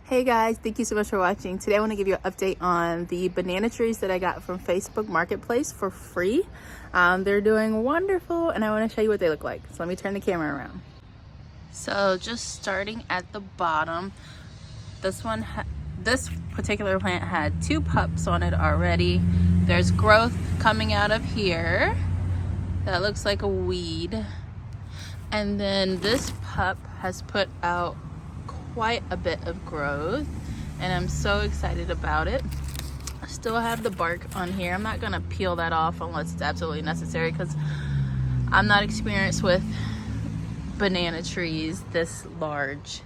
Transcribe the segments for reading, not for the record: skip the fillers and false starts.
Hey guys, thank you so much for watching. Today I want to give you an update on the banana trees that I got from Facebook Marketplace for free. They're doing wonderful and I want to show you what they look like. So let me turn the camera around. So just starting at the bottom, this particular plant had 2 pups on it already. There's growth coming out of here that looks like a weed. And then this pup has put out quite a bit of growth and I'm so excited about it. I still have the bark on here. I'm not gonna peel that off unless it's absolutely necessary because I'm not experienced with banana trees this large.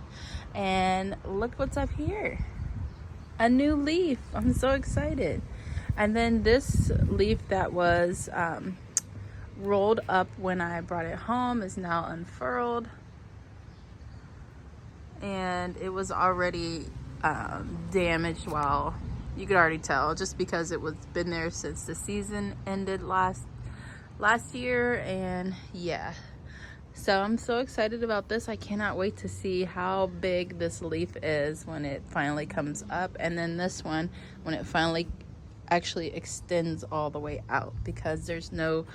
And look what's up here, a new leaf. I'm so excited. And then this leaf that was rolled up when I brought it home is now unfurled. And it was already damaged. Well, you could already tell just because it was been there since the season ended last year. And yeah, so I'm so excited about this. I cannot wait to see how big this leaf is when it finally comes up, and then this one when it finally actually extends all the way out, because there's no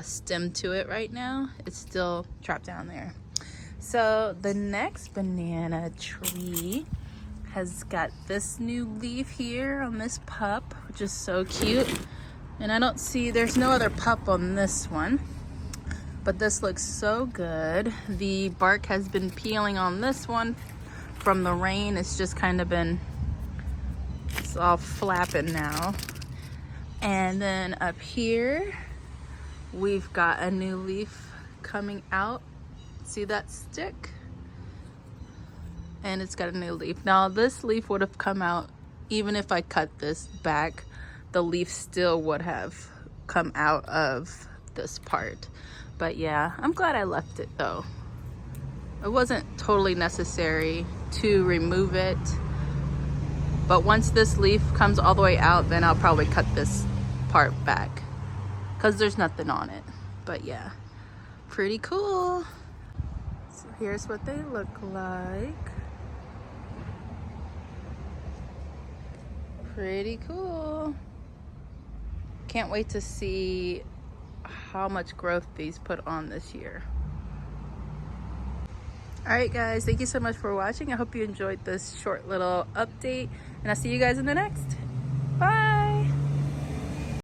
stem to it right now. It's still trapped down there. So the next banana tree has got this new leaf here on this pup, which is so cute. And I don't see, there's no other pup on this one, but this looks so good. The bark has been peeling on this one from the rain. It's just kind of been, it's all flapping now. And then up here, we've got a new leaf coming out. See that stick? And it's got a new leaf. Now this leaf would have come out even if I cut this back. The leaf still would have come out of this part. But yeah, I'm glad I left it though. It wasn't totally necessary to remove it. But once this leaf comes all the way out, then I'll probably cut this part back because there's nothing on it. But yeah, pretty cool. So here's what they look like. Pretty cool. Can't wait to see how much growth these put on this year. Alright guys, thank you so much for watching. I hope you enjoyed this short little update, and I'll see you guys in the next. Bye!